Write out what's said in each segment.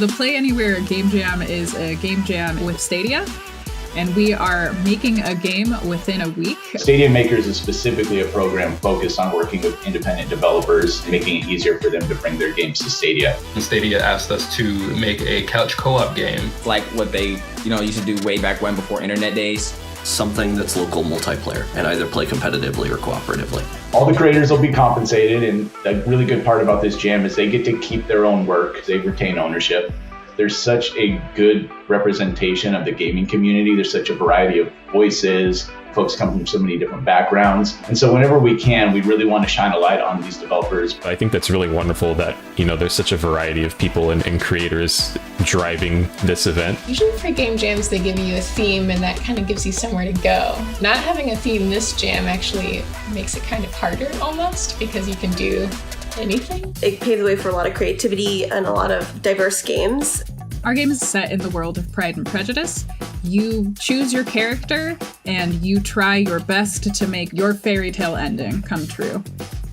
The Play Anywhere Game Jam is a game jam with Stadia, and we are making a game within a week. Stadia Makers is specifically a program focused on working with independent developers, making it easier for them to bring their games to Stadia. Stadia asked us to make a couch co-op game. Like what they used to do way back when, before internet days. Something that's local multiplayer and either play competitively or cooperatively. All the creators will be compensated, and the really good part about this jam is they get to keep their own work. They retain ownership. There's such a good representation of the gaming community. There's such a variety of voices. Folks come from so many different backgrounds. And so whenever we can, we really want to shine a light on these developers. I think that's really wonderful that, there's such a variety of people and creators driving this event. Usually for game jams, they give you a theme and that kind of gives you somewhere to go. Not having a theme this jam actually makes it kind of harder almost, because you can do anything. It paved the way for a lot of creativity and a lot of diverse games. Our game is set in the world of Pride and Prejudice. You choose your character and you try your best to make your fairy tale ending come true.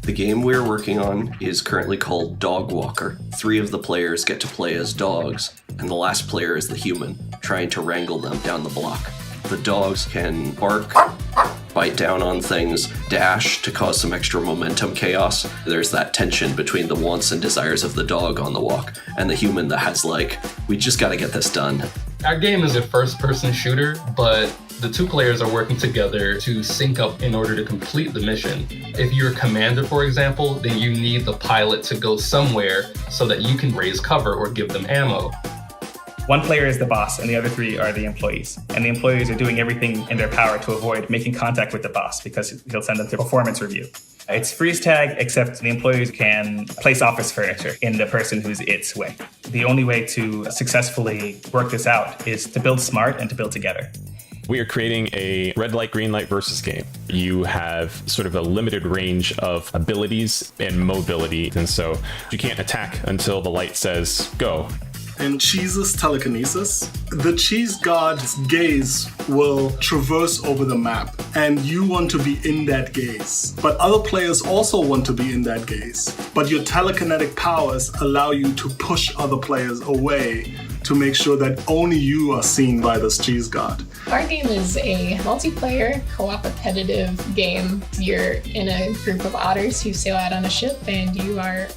The game we're working on is currently called Dog Walker. 3 of the players get to play as dogs, and the last player is the human, trying to wrangle them down the block. The dogs can bark, bite down on things, dash to cause some extra momentum chaos. There's that tension between the wants and desires of the dog on the walk and the human that has we just gotta get this done. Our game is a first-person shooter, but the 2 players are working together to sync up in order to complete the mission. If you're a commander, for example, then you need the pilot to go somewhere so that you can raise cover or give them ammo. One player is the boss and the other 3 are the employees. And the employees are doing everything in their power to avoid making contact with the boss because he'll send them to performance review. It's freeze tag, except the employees can place office furniture in the person who's its way. The only way to successfully work this out is to build smart and to build together. We are creating a red light, green light versus game. You have sort of a limited range of abilities and mobility, and so you can't attack until the light says go. In Cheese's telekinesis, the cheese god's gaze will traverse over the map, and you want to be in that gaze. But other players also want to be in that gaze. But your telekinetic powers allow you to push other players away to make sure that only you are seen by this cheese god. Our game is a multiplayer, co-op competitive game. You're in a group of otters who sail out on a ship, and you are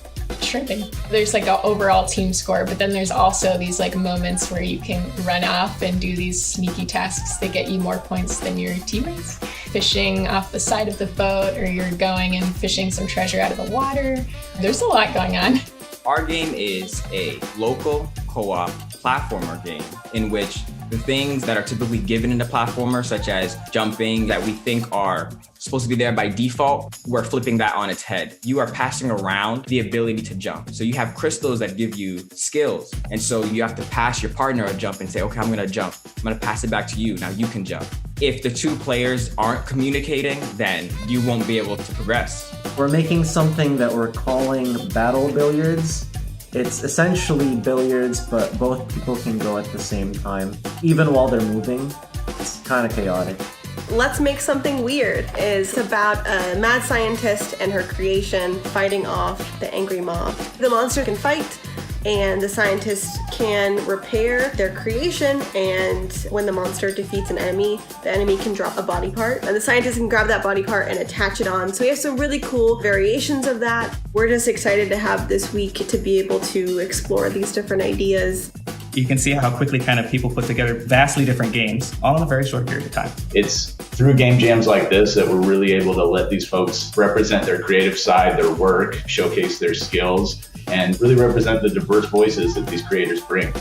shrimping. There's an overall team score, but then there's also these moments where you can run off and do these sneaky tasks that get you more points than your teammates. Fishing off the side of the boat, or you're going and fishing some treasure out of the water. There's a lot going on. Our game is a local co-op platformer game in which the things that are typically given in a platformer, such as jumping, that we think are supposed to be there by default, we're flipping that on its head. You are passing around the ability to jump. So you have crystals that give you skills. And so you have to pass your partner a jump and say, okay, I'm gonna jump. I'm gonna pass it back to you. Now you can jump. If the 2 players aren't communicating, then you won't be able to progress. We're making something that we're calling Battle Billiards. It's essentially billiards, but both people can go at the same time, even while they're moving. It's kind of chaotic. Let's Make Something Weird is about a mad scientist and her creation fighting off the angry mob. The monster can fight, and the scientist can repair their creation, and when the monster defeats an enemy, the enemy can drop a body part, and the scientist can grab that body part and attach it on. So we have some really cool variations of that. We're just excited to have this week to be able to explore these different ideas. You can see how quickly people put together vastly different games, all in a very short period of time. It's through game jams like this that we're really able to let these folks represent their creative side, their work, showcase their skills, and really represent the diverse voices that these creators bring.